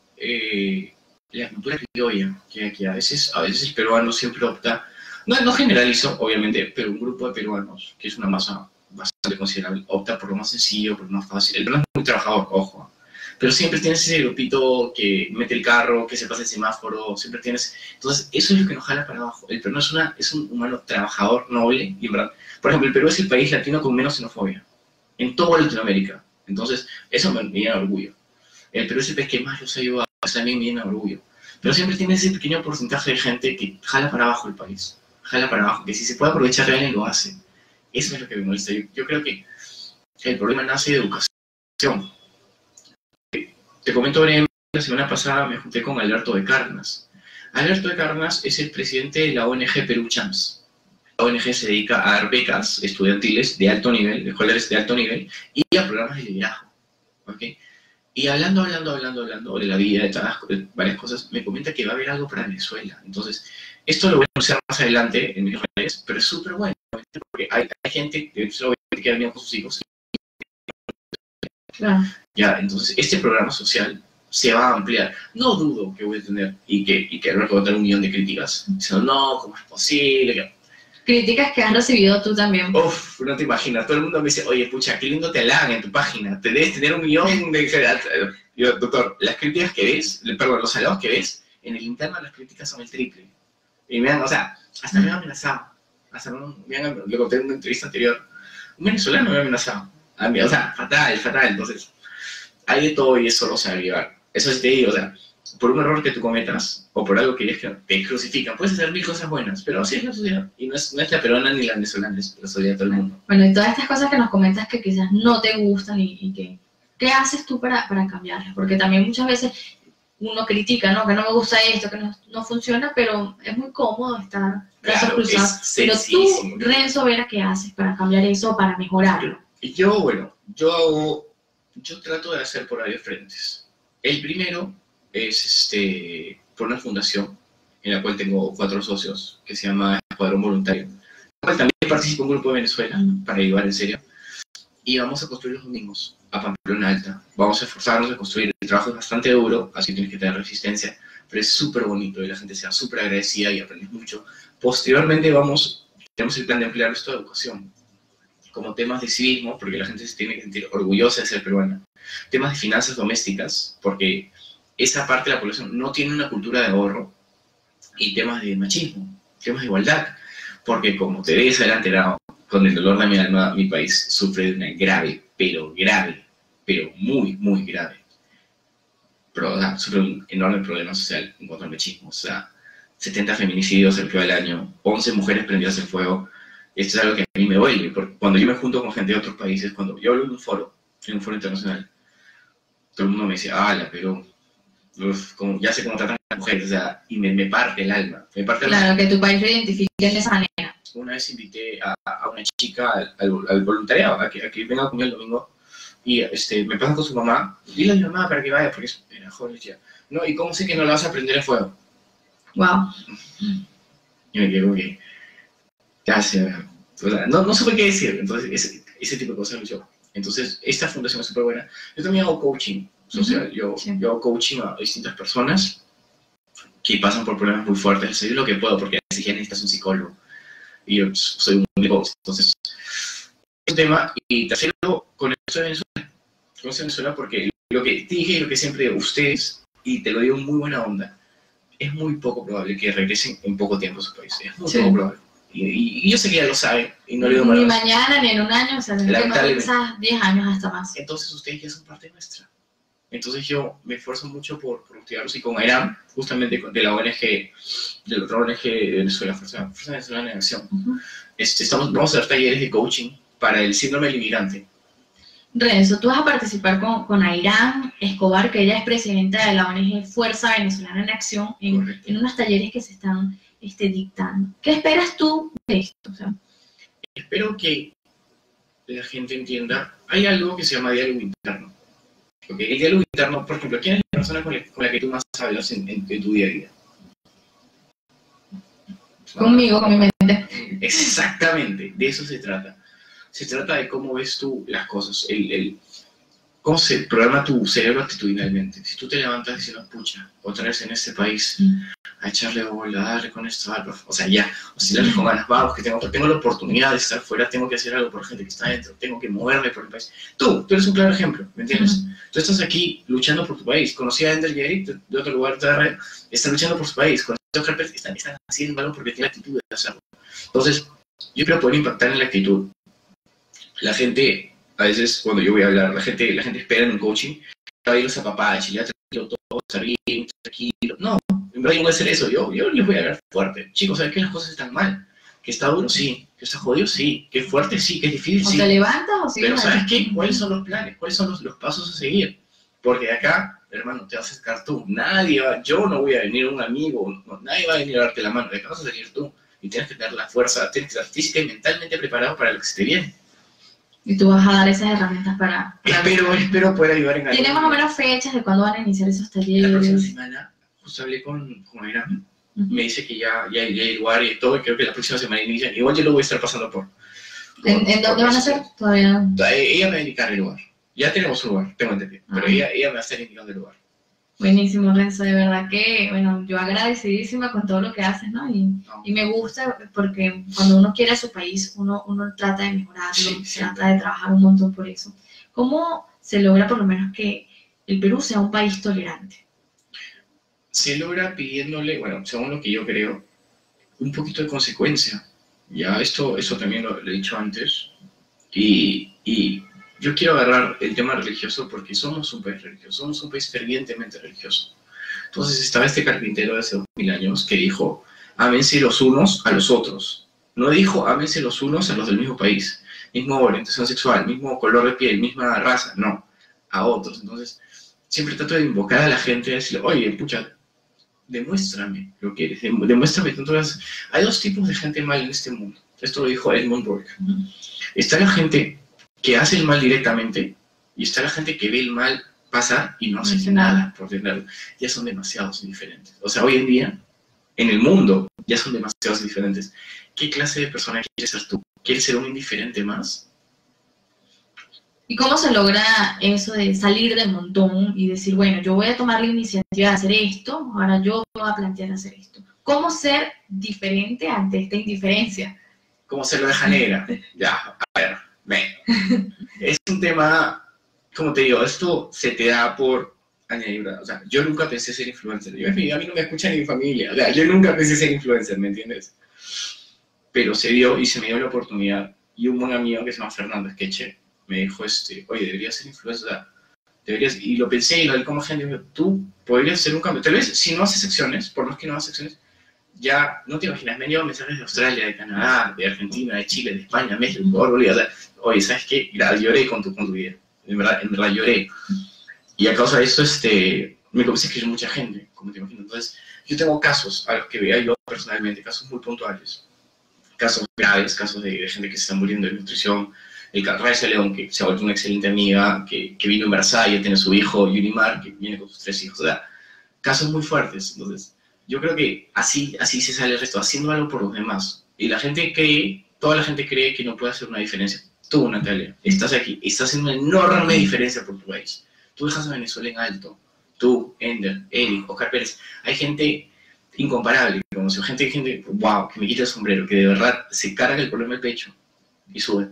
la cultura criolla, que a veces el peruano siempre opta, no generalizo, obviamente, pero un grupo de peruanos, que es una masa bastante considerable, opta por lo más sencillo, por lo más fácil. El peruano es muy trabajador, ojo, pero siempre tienes ese grupito que mete el carro, que se pasa el semáforo, siempre tienes... Entonces, eso es lo que nos jala para abajo. El peruano es un humano trabajador, noble, y en verdad, por ejemplo, el Perú es el país latino con menos xenofobia en toda Latinoamérica. Entonces, eso me llena de orgullo. El Perú es el país que más los ha ayudado, eso también me llena de orgullo. Pero siempre tiene ese pequeño porcentaje de gente que jala para abajo el país. Jala para abajo, que si se puede aprovechar de alguien lo hace. Eso es lo que me molesta. Yo creo que el problema nace de educación. Te comento brevemente, la semana pasada me junté con Alberto de Cárdenas. Alberto de Cárdenas es el presidente de la ONG Perú Champs. La ONG se dedica a dar becas estudiantiles de alto nivel, de escolares de alto nivel, y a programas de liderazgo. ¿Okay? Y hablando de la vida, de varias cosas, me comenta que va a haber algo para Venezuela. Entonces, esto lo voy a anunciar más adelante en mis redes, pero es súper bueno, porque hay gente que queda bien con sus hijos. Claro. Ya, entonces, este programa social se va a ampliar. No dudo que voy a tener, y que Alberto va a tener 1 millón de críticas. Diciendo, no, ¿cómo es posible? Críticas que has recibido tú también. Uf, no te imaginas. Todo el mundo me dice, oye, pucha, qué lindo te halagan en tu página. Te debes tener 1 millón de... Yo, doctor, las críticas que ves, perdón, los halagos que ves, en el interno las críticas son el triple. Y me han, o sea, hasta me han amenazado. Lo conté en una entrevista anterior. Un venezolano me ha amenazado. A mí, o sea, fatal. Entonces, hay de todo y eso lo sabe llevar. Eso es te digo, o sea, por un error que tú cometas o por algo que ellos te crucifican, puedes hacer 1000 cosas buenas, pero así es la sociedad. Y no es la peruana ni la venezolana, es la sociedad de todo el mundo. Bueno, y todas estas cosas que nos comentas que quizás no te gustan y que... ¿Qué haces tú para cambiarlas? Porque también muchas veces uno critica, ¿no? Que no me gusta esto, que no funciona, pero es muy cómodo estar brazos cruzados. Pero tú, Renzo Vera, ¿qué haces para cambiar eso o para mejorarlo? Yo trato de hacer por varios frentes. El primero es por una fundación en la cual tengo 4 socios, que se llama Escuadrón Voluntario, en la cual también participa un grupo de Venezuela para ayudar en serio. Y vamos a construir los domingos a Pamplona Alta. Vamos a esforzarnos a construir. El trabajo es bastante duro, así tienes que tener resistencia, pero es súper bonito y la gente se va súper agradecida y aprendes mucho. Posteriormente tenemos el plan de ampliar esto de educación, como temas de civismo, porque la gente se tiene que sentir orgullosa de ser peruana. Temas de finanzas domésticas, porque esa parte de la población no tiene una cultura de ahorro. Y temas de machismo, temas de igualdad, porque como te debes haber enterado, con el dolor de mi alma, mi país sufre de una grave, pero muy, muy grave. Sufre un enorme problema social en cuanto al machismo. O sea, 70 feminicidios el peor del año, 11 mujeres prendidas en fuego. Esto es algo que a mí me duele, porque cuando yo me junto con gente de otros países, cuando yo hablo en un foro internacional, todo el mundo me dice, la Perú, ya sé cómo tratan a las mujeres, o sea, y me parte el alma. Claro, que tu país lo identifique de esa manera. una vez invité a una chica al voluntariado, a que venga conmigo el domingo, y me pasa con su mamá, dile a mi mamá para que vaya, porque era joven, decía, no, ¿y cómo sé que no la vas a prender en fuego? Wow. Y me quedo que, ya sea, o sea, no supe qué decir, entonces ese tipo de cosas lo hizo. Entonces, esta fundación es súper buena. Yo también hago coaching social, yo hago coaching a distintas personas que pasan por problemas muy fuertes, les ayudo lo que puedo, porque a veces ya necesitas un psicólogo, y yo soy un coach, entonces, es un tema. Y tercero, con eso de Venezuela, porque lo que dije y lo que siempre digo, ustedes, y te lo digo en muy buena onda, es muy poco probable que regresen en poco tiempo a su país, es muy poco probable. Y yo sé que ya lo saben, y no le digo ni mañana, ni en un año, o sea, quizás 10 años hasta más. Entonces ustedes ya son parte nuestra. Entonces yo me esfuerzo mucho por motivarlos, y con AIRAM, justamente de la ONG, de la otra ONG de Venezuela, Fuerza Venezolana en Acción, vamos a hacer talleres de coaching para el síndrome del inmigrante. Renzo, tú vas a participar con AIRAM Escobar, que ella es presidenta de la ONG Fuerza Venezolana en Acción, en unos talleres que se están dictando. ¿Qué esperas tú de esto? O sea, espero que la gente entienda, hay algo que se llama diálogo interno. Okay. El diálogo interno, por ejemplo, ¿quién es la persona con la que tú más hablas en tu día a día? Conmigo, con mi mente. Exactamente, de eso se trata. Se trata de cómo ves tú las cosas, cómo se programa tu cerebro actitudinalmente. Si tú te levantas diciendo, pucha, otra vez en este país, a echarle bola, a darle con esto, o sea, ya, o si le con ganas, vamos, que tengo la oportunidad de estar fuera, tengo que hacer algo por gente que está adentro, tengo que moverme por el país. Tú eres un claro ejemplo, ¿me entiendes? Tú estás aquí luchando por tu país. Conocí a Ender y Eric de otro lugar, están luchando por su país. Conocí a Harper, están haciendo algo porque tienen la actitud de hacerlo. Entonces, yo quiero poder impactar en la actitud. La gente, a veces, cuando yo voy a hablar, la gente espera en un coaching, va a ir los apapaches, ya tranquilo, todo está bien, tranquilo. No, en verdad yo no voy a hacer eso. Yo les voy a hablar fuerte. Chicos, ¿saben que las cosas están mal? Que está duro, sí. Que está jodido, sí. Que es fuerte, sí. Que es difícil, sí. O te levantas o sigues. Pero ¿sabes qué? ¿Cuáles son los planes? ¿Cuáles son los pasos a seguir? Porque de acá, hermano, te vas a acercar tú. Yo no voy a venir un amigo, nadie va a venir a darte la mano. De acá vas a salir tú. Y tienes que tener la fuerza, tienes que estar física y mentalmente preparado para lo que se te viene. Y tú vas a dar esas herramientas para espero poder ayudar en algo. ¿Tiene más o menos fechas de cuándo van a iniciar esos talleres? La próxima semana, justo hablé con Airam. Me dice que ya hay lugar y todo, y creo que la próxima semana inician. Igual yo lo voy a estar pasando por ¿En dónde van a ser? Todavía no. Ella me va a indicar el lugar. Ya tenemos un lugar, tengo entendido. Pero ella me va a estar indicando el lugar. Buenísimo, Renzo, de verdad que, bueno, yo agradecidísima con todo lo que haces, ¿no? Y me gusta porque cuando uno quiere a su país, uno trata de mejorarlo, trata de trabajar un montón por eso. ¿Cómo se logra por lo menos que el Perú sea un país tolerante? Se logra pidiéndole, bueno, según lo que yo creo, un poquito de consecuencia. Ya, esto también lo he dicho antes. Y yo quiero agarrar el tema religioso porque somos un país religioso, somos un país fervientemente religioso. Entonces estaba este carpintero de hace 2000 años que dijo, ámense los unos a los otros. No dijo, ámense los unos a los del mismo país, misma orientación sexual, mismo color de piel, misma raza, no, a otros. Entonces siempre trato de invocar a la gente y decirle, oye, pucha, demuéstrame lo que eres, demuéstrame. Entonces, hay dos tipos de gente mal en este mundo. Esto lo dijo Edmund Burke. Está la gente que hace el mal directamente, y está la gente que ve el mal pasar y no hace nada por tenerlo. Ya son demasiados diferentes. O sea, hoy en día, en el mundo, ya son demasiados diferentes. ¿Qué clase de persona quieres ser tú? ¿Quieres ser un indiferente más? ¿Y cómo se logra eso de salir del montón y decir, bueno, yo voy a tomar la iniciativa de hacer esto, ahora yo voy a plantear hacer esto? ¿Cómo ser diferente ante esta indiferencia? ¿Cómo ser la oveja negra? Ya, a ver. Es un tema, como te digo, esto se te da por añadidura. O sea, yo nunca pensé ser influencer. A mí no me escucha ni mi familia. O sea, yo nunca pensé ser influencer, ¿me entiendes? Pero se dio y se me dio la oportunidad. Y un buen amigo que se llama Fernando Esqueche me dijo, oye, deberías ser influencer. Deberías, y lo pensé y lo hablé con gente. Tú podrías hacer un cambio. Tal vez si no haces secciones, por más que no haces secciones, ya no te imaginas, me han llegado mensajes de Australia, de Canadá, de Argentina, de Chile, de España, México, Bolivia. O sea, oye, ¿sabes qué? Lloré con tu video. En verdad lloré. Y a causa de esto, me comienza a escribir mucha gente, como te imaginas. Entonces, yo tengo casos a los que vea yo personalmente, casos muy puntuales. casos graves, casos de gente que se está muriendo de nutrición. El Raiza León, que se ha vuelto una excelente amiga, que vino embarazada, ya tiene su hijo, Yunimar, que viene con sus 3 hijos. O sea, casos muy fuertes. Entonces, yo creo que así se sale el resto, haciendo algo por los demás. Y la gente cree, toda la gente cree que no puede hacer una diferencia. Tú, Natalia, estás aquí, estás haciendo una enorme diferencia por tu país. Tú dejas a Venezuela en alto. Tú, Ender, Eric, Oscar Pérez. Hay gente incomparable, como si gente, wow, que me quita el sombrero, que de verdad se carga el problema del pecho y sube.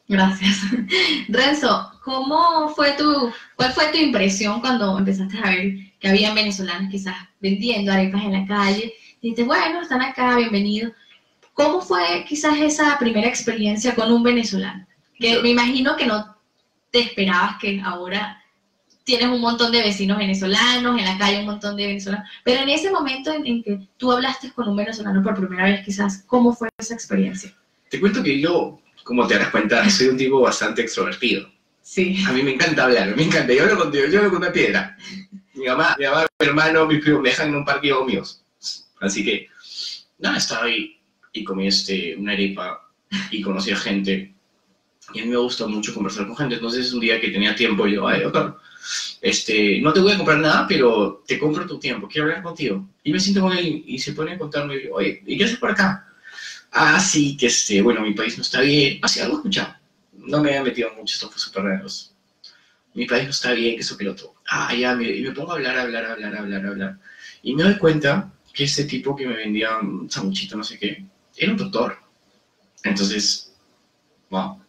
Gracias. Renzo, ¿cuál fue tu impresión cuando empezaste a ver que habían venezolanos quizás vendiendo arepas en la calle? Dijiste, bueno, están acá, bienvenidos. ¿Cómo fue quizás esa primera experiencia con un venezolano? Que me imagino que no te esperabas que ahora tienes un montón de vecinos venezolanos, en la calle un montón de venezolanos, pero en ese momento en que tú hablaste con un venezolano por primera vez quizás, ¿cómo fue esa experiencia? Te cuento que yo, como te darás cuenta, soy un tipo bastante extrovertido. Sí. A mí me encanta hablar, me encanta. Yo hablo contigo, yo hablo con una piedra. Mi mamá, mi hermano, mis primos me dejan en un parque míos. Así que, nada, estaba ahí y comí una arepa y conocí a gente. Y a mí me gusta mucho conversar con gente. Entonces, un día que tenía tiempo, yo, ay, doctor, no te voy a comprar nada, pero te compro tu tiempo, quiero hablar contigo. Y me siento con él y se pone a contarme, oye, ¿y qué haces por acá? Ah, sí, que bueno, mi país no está bien. Así algo escuchado. No me había metido mucho, esto fue súper raro. Mi país no está bien, que eso, que lo otro. Ah, ya, y me pongo a hablar. Y me doy cuenta que este tipo que me vendía un sanguchito, no sé qué, era un doctor. Entonces, wow,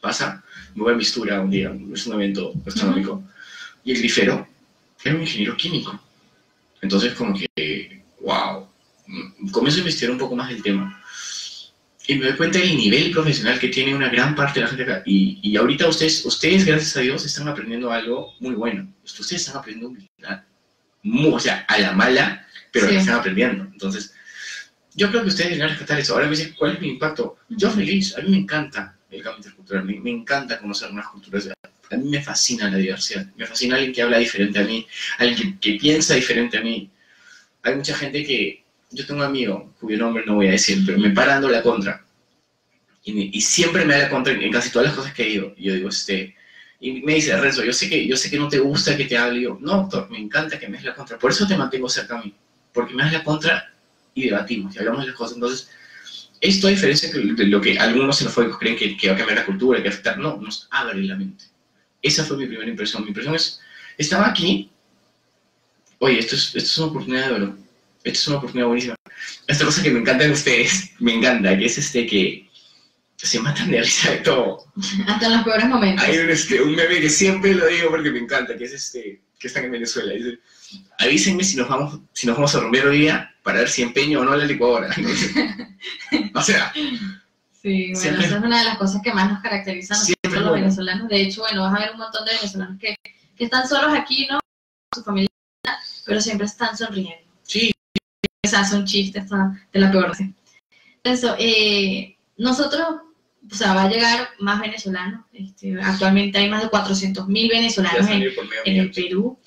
pasa, me voy a Mistura un día, es un evento gastronómico, y el grifero era un ingeniero químico. Entonces, como que, wow, comienzo a investigar un poco más del tema. Y me doy cuenta del nivel profesional que tiene una gran parte de la gente acá. Y ahorita ustedes, gracias a Dios, están aprendiendo algo muy bueno. Ustedes están aprendiendo humildad. O sea, a la mala, pero sí, están aprendiendo. Entonces, yo creo que ustedes deberían rescatar eso. Ahora me dicen, ¿cuál es mi impacto? Yo feliz. A mí me encanta el cambio intercultural. Me encanta conocer nuevas culturas. A mí me fascina la diversidad. Me fascina alguien que habla diferente a mí, alguien que piensa diferente a mí. Hay mucha gente que... Yo tengo un amigo, cuyo nombre no voy a decir, pero me para dando la contra. Y siempre me da la contra en casi todas las cosas que he ido. Y yo digo, y me dice, Renzo, yo sé que no te gusta que te hable. Y yo, no, doctor, me encanta que me des la contra. Por eso te mantengo cerca a mí. Porque me das la contra y debatimos, y hablamos de las cosas. Entonces, esto a diferencia de lo que algunos xenofóbicos creen que va a cambiar la cultura, que va a afectar, no, nos abre la mente. Esa fue mi primera impresión. Mi impresión es, estaba aquí, oye, esto es una oportunidad de oro. Esta es una oportunidad buenísima. Esta cosa que me encanta de ustedes, me encanta, que es que se matan de risa de todo. Hasta en los peores momentos. Hay un meme que siempre lo digo porque me encanta, que es que están en Venezuela. Dice, avísenme si nos vamos a romper hoy día para ver si empeño o no la licuadora. O sea... Sí, bueno, siempre, esa es una de las cosas que más nos caracterizan a nosotros los venezolanos. De hecho, bueno, vas a ver un montón de venezolanos que están solos aquí, ¿no? Su familia, pero siempre están sonriendo. Sí. O sea, son chistes de la peor. Entonces, nosotros, o sea, va a llegar más venezolanos. Actualmente hay más de 400.000 venezolanos en el Perú.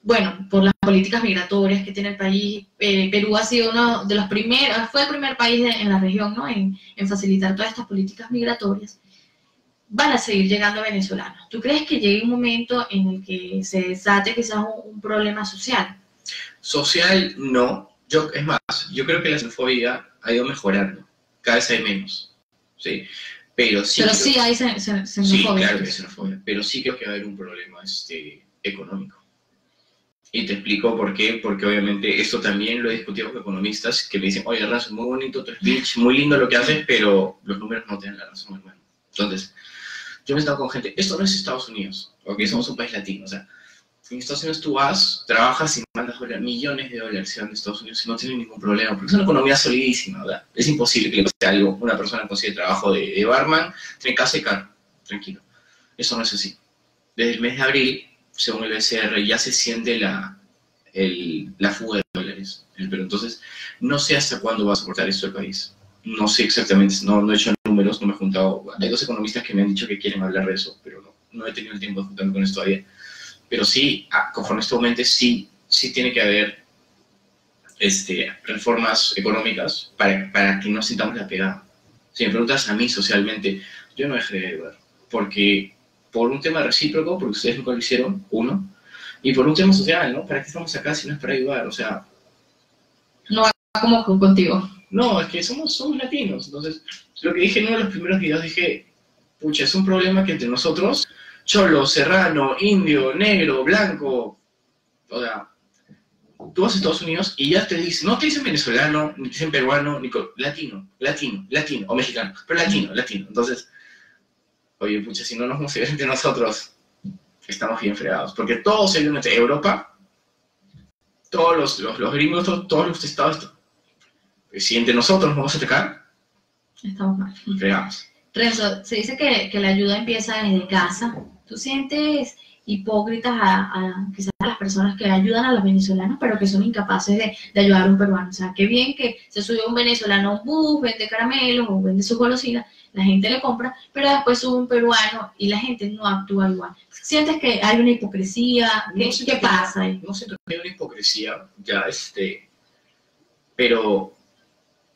Bueno, por las políticas migratorias que tiene el país, Perú ha sido uno de los primeros, fue el primer país en la región, ¿no? En facilitar todas estas políticas migratorias. Van a seguir llegando venezolanos. ¿Tú crees que llegue un momento en el que se desate quizás un problema social? Social, no. Es más, yo creo que la xenofobia ha ido mejorando. Cada vez hay menos. ¿Sí? Pero sí hay xenofobia. Sí, claro que hay xenofobia. Pero sí creo que va a haber un problema económico. Y te explico por qué. Porque obviamente esto también lo he discutido con economistas que me dicen, oye, Renzo, muy bonito tu speech, muy lindo lo que haces, pero los números no te dan la razón, hermano. Entonces, yo me he estado con gente, esto no es Estados Unidos, ok, somos un país latino, o sea, en Estados Unidos tú vas, trabajas y mandas millones de dólares se van de Estados Unidos y no tienen ningún problema, porque es una economía solidísima, ¿verdad? Es imposible que le pase algo, una persona consigue trabajo de barman, tiene casa y carro, tranquilo. Eso no es así. Desde el mes de abril, según el BCR, ya se siente la fuga de dólares en el Perú. Entonces, no sé hasta cuándo va a soportar esto el país. No sé exactamente, no he hecho números, no me he juntado. Hay dos economistas que me han dicho que quieren hablar de eso, pero no he tenido el tiempo de juntarme con esto todavía. Pero sí, conforme esto aumente, sí tiene que haber reformas económicas para que no sintamos la pegada. Si me preguntas a mí socialmente, yo no dejaré de ayudar. Porque por un tema recíproco, porque ustedes nunca lo hicieron, uno, y por un tema social, ¿no? ¿Para qué estamos acá si no es para ayudar? O sea... No va como contigo. No, es que somos latinos. Entonces, lo que dije en uno de los primeros videos, dije, pucha, es un problema que entre nosotros, cholo, serrano, indio, negro, blanco, o sea, tú vas a Estados Unidos y ya te dicen, no te dicen venezolano, ni te dicen peruano, ni latino, o mexicano, pero latino. Entonces, oye, pucha, si no nos vamos a ver entre nosotros, estamos bien fregados. Porque todos se viven entre Europa, todos los gringos, todos los estados, si entre nosotros nos vamos a atacar, estamos mal. Fregamos. Renzo, se dice que la ayuda empieza desde casa. ¿Tú sientes hipócritas quizás a las personas que ayudan a los venezolanos, pero que son incapaces de ayudar a un peruano? O sea, qué bien que se sube un venezolano a un bus, vende caramelos o vende sus golosinas, la gente le compra, pero después sube un peruano y la gente no actúa igual. ¿Sientes que hay una hipocresía? ¿Qué pasa ahí? No siento que hay una hipocresía, ya pero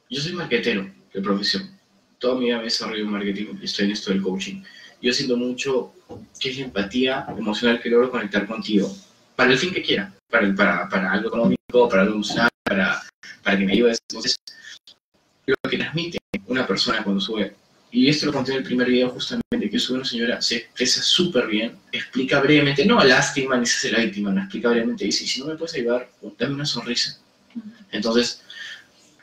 yo soy marketero de profesión. Toda mi vida me desarrollo en marketing y estoy en esto del coaching. Yo siento mucho que es la empatía emocional que logro conectar contigo, para el fin que quiera, para algo económico, para algo emocional, para que me ayudes. Entonces, lo que transmite una persona cuando sube, y esto lo conté en el primer video justamente, que sube una señora, se expresa súper bien, explica brevemente, no lástima ni se hace la víctima, no explica brevemente, dice, si no me puedes ayudar, dame una sonrisa. Entonces,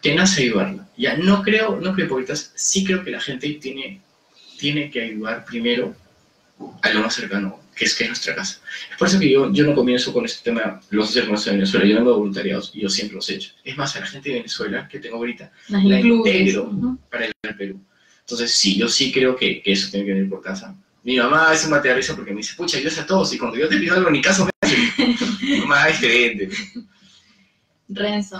te nace ayudarla. Ya no creo hipócritas, sí creo que la gente tiene que ayudar primero a lo más cercano, que es nuestra casa. Es por eso que yo no comienzo con este tema, los socios de Venezuela, yo vengo de voluntariados y yo siempre los he hecho. Es más, a la gente de Venezuela que tengo ahorita, la integro para ir al Perú. Entonces sí, yo sí creo que eso tiene que venir por casa. Mi mamá es un mate de risa porque me dice, pucha, ayudas a todos y cuando yo te pido algo en mi caso, mi mamá es diferente. Renzo,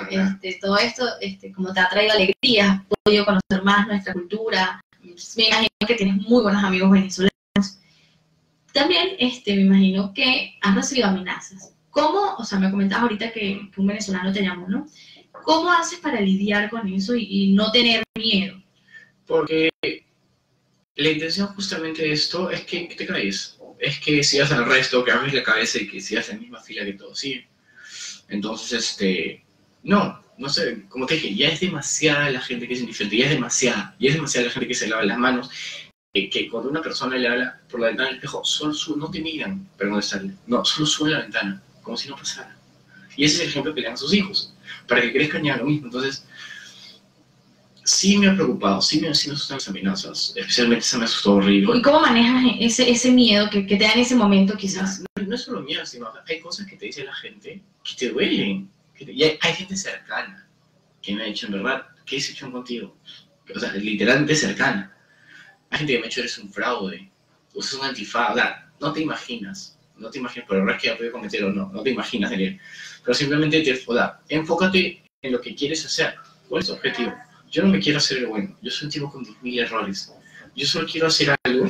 todo esto, como te ha traído alegría, has podido conocer más nuestra cultura, me imagino que tienes muy buenos amigos venezolanos. También me imagino que has recibido amenazas. ¿Cómo, o sea, me comentabas ahorita que un venezolano te llamó, ¿no? ¿Cómo haces para lidiar con eso y no tener miedo? Porque la intención justamente de esto es que te calles, es que sigas al resto, que abres la cabeza y que sigas en la misma fila que todos siguen. Entonces, no sé, como te dije, ya es demasiada la gente que es indiferente, ya es demasiada la gente que se lava las manos, que cuando una persona le habla por la ventana del espejo, no te miran para contestarle, no, solo sube la ventana, como si no pasara. Y ese es el ejemplo que le dan a sus hijos, para que crezcan ya lo mismo. Entonces, sí me ha preocupado, sí me asustan las amenazas, especialmente se me asustó horrible. ¿Y cómo manejas ese miedo que te da en ese momento quizás? No es solo miedo, sino hay cosas que te dice la gente que te duelen. Y hay gente cercana que me ha dicho, en verdad, ¿qué es hecho contigo? O sea, literalmente cercana. Hay gente que me ha dicho, eres un fraude, usas un antifaz, o sea, no te imaginas por errores que ya puede cometer o no te imaginas, Daniel. Pero simplemente enfócate en lo que quieres hacer. ¿Cuál es tu objetivo? Yo no me quiero hacer el bueno, yo soy un tipo con 10.000 errores. Yo solo quiero hacer algo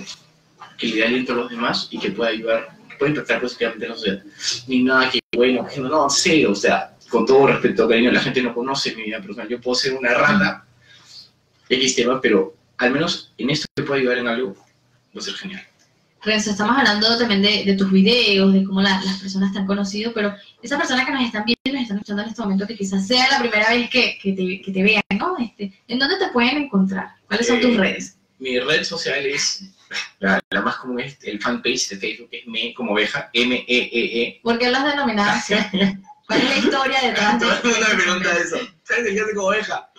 que le dé aliento a los demás y que pueda ayudar, que pueda impactar positivamente en la sociedad. Ni nada que bueno, que no sé, o sea, con todo respeto, cariño, la gente no conoce mi vida personal. Yo puedo ser una rata, X tema, pero al menos en esto que pueda ayudar en algo, va a ser genial. Renzo, estamos hablando también de tus videos, de cómo las personas te han conocido, pero esas personas que nos están viendo, nos están escuchando en este momento, que quizás sea la primera vez que te vean, ¿no? ¿En dónde te pueden encontrar? ¿Cuáles son tus redes? Mi red social es, la más común es el fanpage de Facebook, que es Me como oveja, M-E-E-E. ¿Por qué lo has denominado así? ¿Cuál es la historia detrás de eso? Todo el mundo me pregunta eso. ¿Sabes de qué hace como oveja?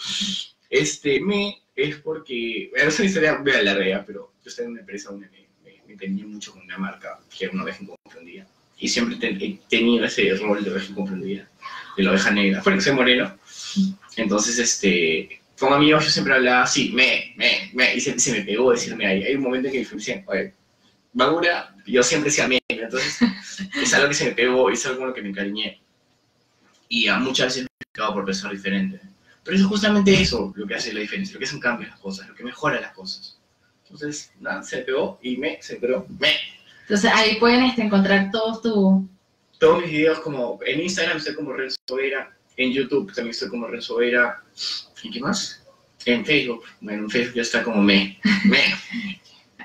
Me es porque, bueno, es una historia muy larga, pero yo estoy en una empresa donde me empeñé mucho con una marca que era una oveja incomprendida. Y siempre he tenido ese rol de oveja incomprendida, de la oveja negra. Porque soy moreno. Entonces, con amigos yo siempre hablaba así, y se me pegó decirme ahí. Hay un momento en que me decían, oye, Bagura, yo siempre decía me. Entonces, es algo que se me pegó, es algo con lo que me encariñé. Y a muchas veces me he quedado por pensar diferente. Pero es justamente eso lo que hace la diferencia, lo que hace un cambio en las cosas, lo que mejora las cosas. Entonces, nada, se pegó y se pegó, Entonces, ahí pueden encontrar todos mis videos, como en Instagram estoy como Renzo Vera, En YouTube también estoy como Renzo Vera. ¿Y qué más? En Facebook. Bueno, en Facebook ya está como me.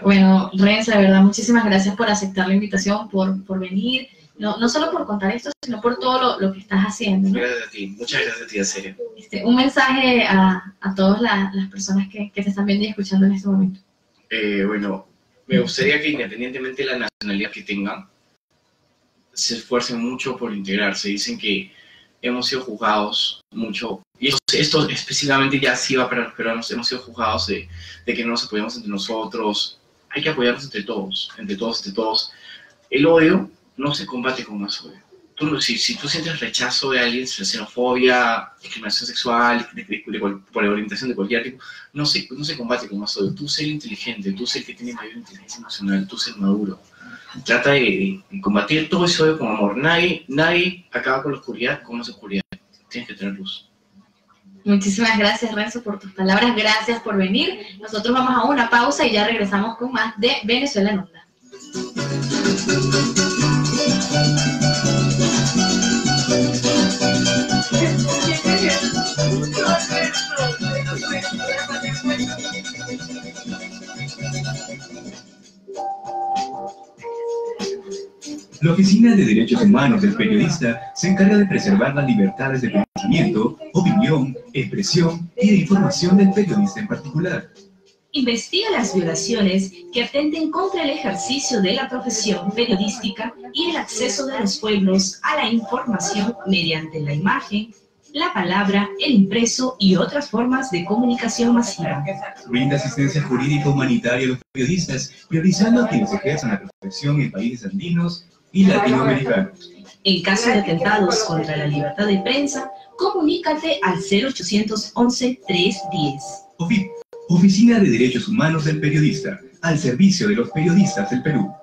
Bueno, Renzo, de verdad, muchísimas gracias por aceptar la invitación, por venir. No solo por contar esto, sino por todo lo que estás haciendo, ¿no? Gracias a ti, muchas gracias a ti, en serio. Un mensaje a todas las personas que te están viendo y escuchando en este momento. Bueno, me gustaría que independientemente de la nacionalidad que tengan, se esfuercen mucho por integrarse. Dicen que hemos sido juzgados mucho, y esto específicamente ya sí va para los peruanos, hemos sido juzgados de que no nos apoyamos entre nosotros. Hay que apoyarnos entre todos. El odio no se combate con más odio. Si tú sientes rechazo de alguien, xenofobia, discriminación sexual, por la orientación de cualquier tipo, no se combate con más odio. Tú ser inteligente, tú ser el que tiene mayor inteligencia emocional, tú ser maduro. Trata de combatir todo ese odio con amor. Nadie acaba con la oscuridad con más oscuridad. Tienes que tener luz. Muchísimas gracias, Renzo, por tus palabras. Gracias por venir. Nosotros vamos a una pausa y ya regresamos con más de Venezuela en Onda. La Oficina de Derechos Humanos del Periodista se encarga de preservar las libertades de pensamiento, opinión, expresión y de información del periodista en particular. Investiga las violaciones que atenten contra el ejercicio de la profesión periodística y el acceso de los pueblos a la información mediante la imagen, la palabra, el impreso y otras formas de comunicación masiva. Brinda asistencia jurídica humanitaria a los periodistas, priorizando a quienes ejerzan la profesión en países andinos y latinoamericanos. En caso de atentados contra la libertad de prensa, comunícate al 0811-310. OFIP, Oficina de Derechos Humanos del Periodista, al servicio de los periodistas del Perú.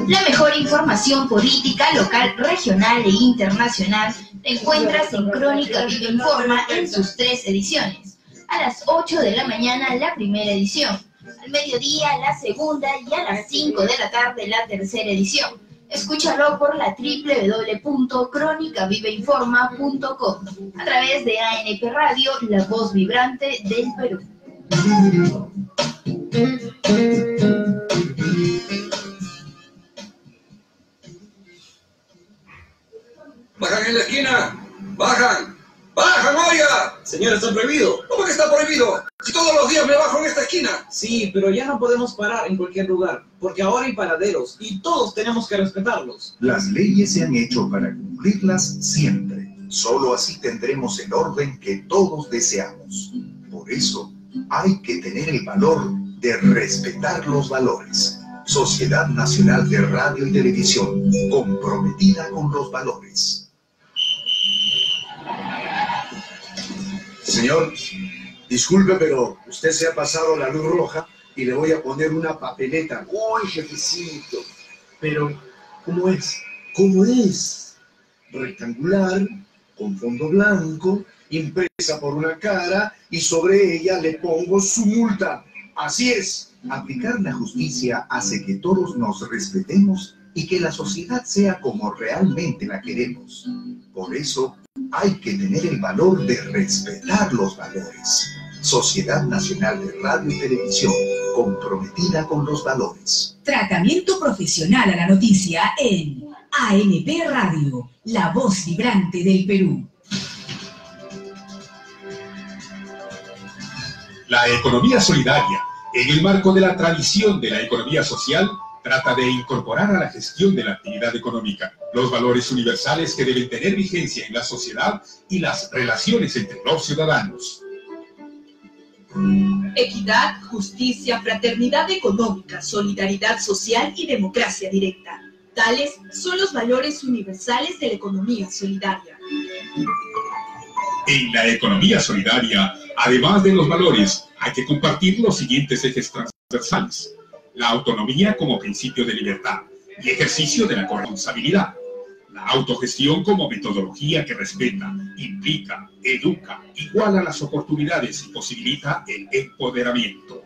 La mejor información política local, regional e internacional te encuentras en Crónica Viva Informa en sus 3 ediciones. A las 8 de la mañana la primera edición, al mediodía la segunda y a las 5 de la tarde la tercera edición. Escúchalo por la www.cronicaviveinforma.com a través de ANP Radio, la voz vibrante del Perú. ¡Bajan en la esquina! ¡Bajan! ¡Bajan, oiga! Señor, está prohibido. ¿Cómo que está prohibido? Si todos los días me bajo en esta esquina. Sí, pero ya no podemos parar en cualquier lugar, porque ahora hay paraderos y todos tenemos que respetarlos. Las leyes se han hecho para cumplirlas siempre. Solo así tendremos el orden que todos deseamos. Por eso, hay que tener el valor de respetar los valores. Sociedad Nacional de Radio y Televisión, comprometida con los valores. Señor, disculpe, pero usted se ha pasado la luz roja y le voy a poner una papeleta. ¡Uy, jefecito! Pero, ¿cómo es? ¿Cómo es? Rectangular, con fondo blanco, impresa por una cara y sobre ella le pongo su multa. Así es. Aplicar la justicia hace que todos nos respetemos y que la sociedad sea como realmente la queremos. Por eso, hay que tener el valor de respetar los valores. Sociedad Nacional de Radio y Televisión, comprometida con los valores. Tratamiento profesional a la noticia en ANP Radio, la voz vibrante del Perú. La economía solidaria, en el marco de la tradición de la economía social, trata de incorporar a la gestión de la actividad económica los valores universales que deben tener vigencia en la sociedad y las relaciones entre los ciudadanos. Equidad, justicia, fraternidad económica, solidaridad social y democracia directa. Tales son los valores universales de la economía solidaria. En la economía solidaria, además de los valores, hay que compartir los siguientes ejes transversales: la autonomía como principio de libertad y ejercicio de la corresponsabilidad, la autogestión como metodología que respeta, implica, educa, iguala las oportunidades y posibilita el empoderamiento.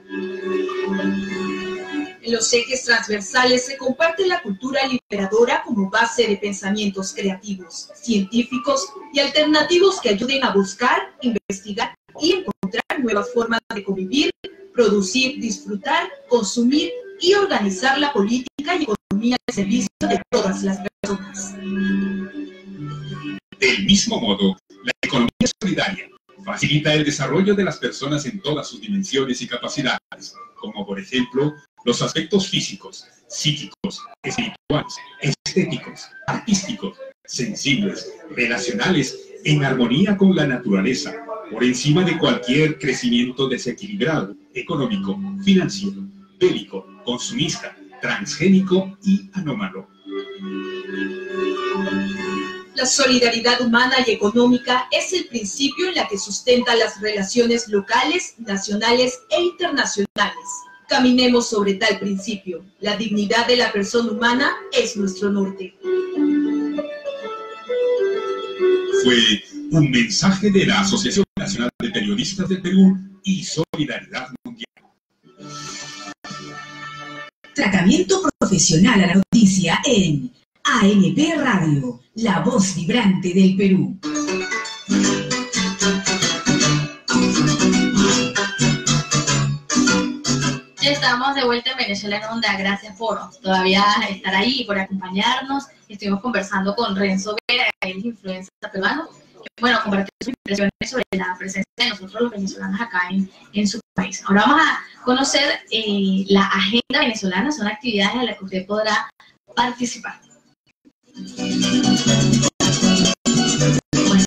En los ejes transversales se comparte la cultura liberadora como base de pensamientos creativos, científicos y alternativos que ayuden a buscar, investigar y encontrar nuevas formas de convivir, producir, disfrutar, consumir y organizar la política y economía al servicio de todas las personas. Del mismo modo, la economía solidaria facilita el desarrollo de las personas en todas sus dimensiones y capacidades, como por ejemplo los aspectos físicos, psíquicos, espirituales, estéticos, artísticos, sensibles, relacionales, en armonía con la naturaleza, por encima de cualquier crecimiento desequilibrado, económico, financiero, bélico, consumista, transgénico y anómalo. La solidaridad humana y económica es el principio en la que sustenta las relaciones locales, nacionales e internacionales. Caminemos sobre tal principio. La dignidad de la persona humana es nuestro norte. Fue un mensaje de la Asociación Nacional de Periodistas del Perú y Solidaridad Mundial. Tratamiento profesional a la noticia en ANP Radio, la voz vibrante del Perú. Ya estamos de vuelta en Venezuela en Onda. Gracias por todavía estar ahí y por acompañarnos. Estuvimos conversando con Renzo Vera, él es influencer peruano. Bueno, compartir sus impresiones sobre la presencia de nosotros los venezolanos acá en su país. Ahora vamos a conocer la agenda venezolana, son actividades en las que usted podrá participar. Bueno,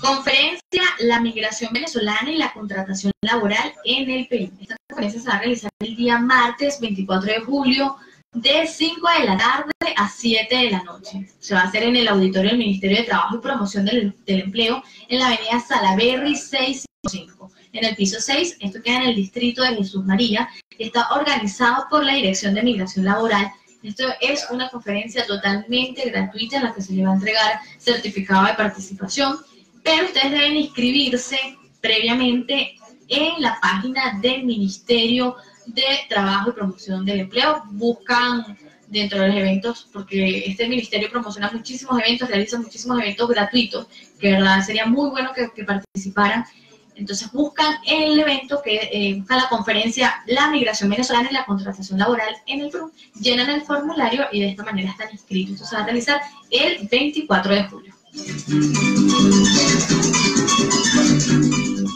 conferencia La migración venezolana y la contratación laboral en el Perú. Esta conferencia se va a realizar el día martes 24 de julio de 5 de la tarde a 7 de la noche. Se va a hacer en el auditorio del Ministerio de Trabajo y Promoción del Empleo en la avenida Salaberry 655. En el piso 6, esto queda en el distrito de Jesús María, y está organizado por la Dirección de Migración Laboral. Esto es una conferencia totalmente gratuita en la que se le va a entregar certificado de participación, pero ustedes deben inscribirse previamente en la página del Ministerio de Trabajo y Promoción del Empleo. Buscan dentro de los eventos, porque este ministerio promociona muchísimos eventos, realiza muchísimos eventos gratuitos, que de verdad sería muy bueno que participaran. Entonces buscan el evento, buscan la conferencia La migración venezolana y la contratación laboral en el Perú, llenan el formulario y de esta manera están inscritos. Esto se va a realizar el 24 de julio.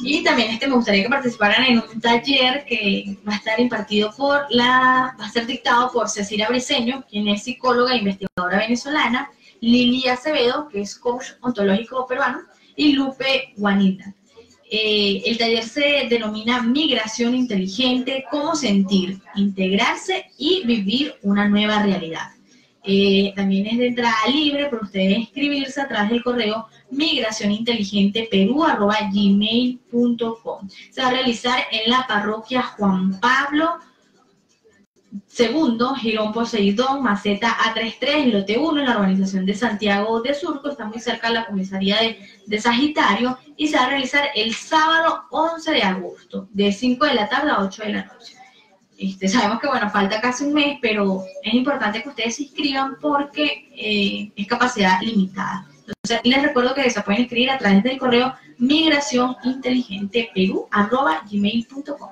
Y también me gustaría que participaran en un taller que va a estar impartido va a ser dictado por Cecilia Briceño, quien es psicóloga e investigadora venezolana, Lili Acevedo, que es coach ontológico peruano, y Lupe Guanilda. El taller se denomina Migración Inteligente, cómo sentir, integrarse y vivir una nueva realidad. También es de entrada libre, pero ustedes inscribirse a través del correo migracioninteligente@gmail.com. Se va a realizar en la parroquia Juan Pablo II, Girón Poseidón, Maceta A33, lote 1, en la urbanización de Santiago de Surco. Está muy cerca de la comisaría de Sagitario, y se va a realizar el sábado 11 de agosto, de 5 de la tarde a 8 de la noche. Sabemos que, bueno, falta casi un mes, pero es importante que ustedes se inscriban porque es capacidad limitada. Entonces, les recuerdo que se pueden inscribir a través del correo migracioninteligente@gmail.com.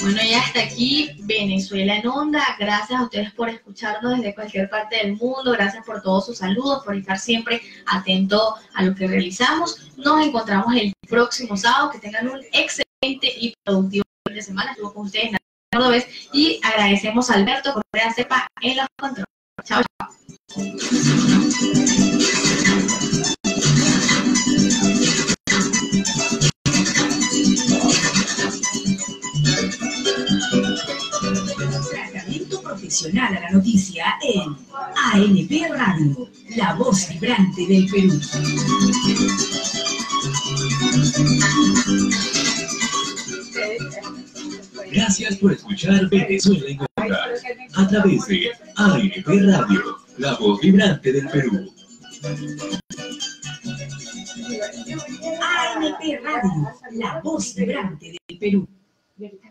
Bueno, ya hasta aquí Venezuela en Onda. Gracias a ustedes por escucharnos desde cualquier parte del mundo. Gracias por todos sus saludos, por estar siempre atento a lo que realizamos. Nos encontramos el próximo sábado. Que tengan un excelente y productivo fin de semana. Estuvo con ustedes Cordobés y agradecemos a Alberto Correa Cepa en los controles. Chao, chao. Tratamiento profesional a la noticia en ANP Radio, la voz vibrante del Perú. Gracias por escuchar Venezuela en Onda a través de ANP Radio, la voz vibrante del Perú. ANP Radio, la voz vibrante del Perú. Y ahorita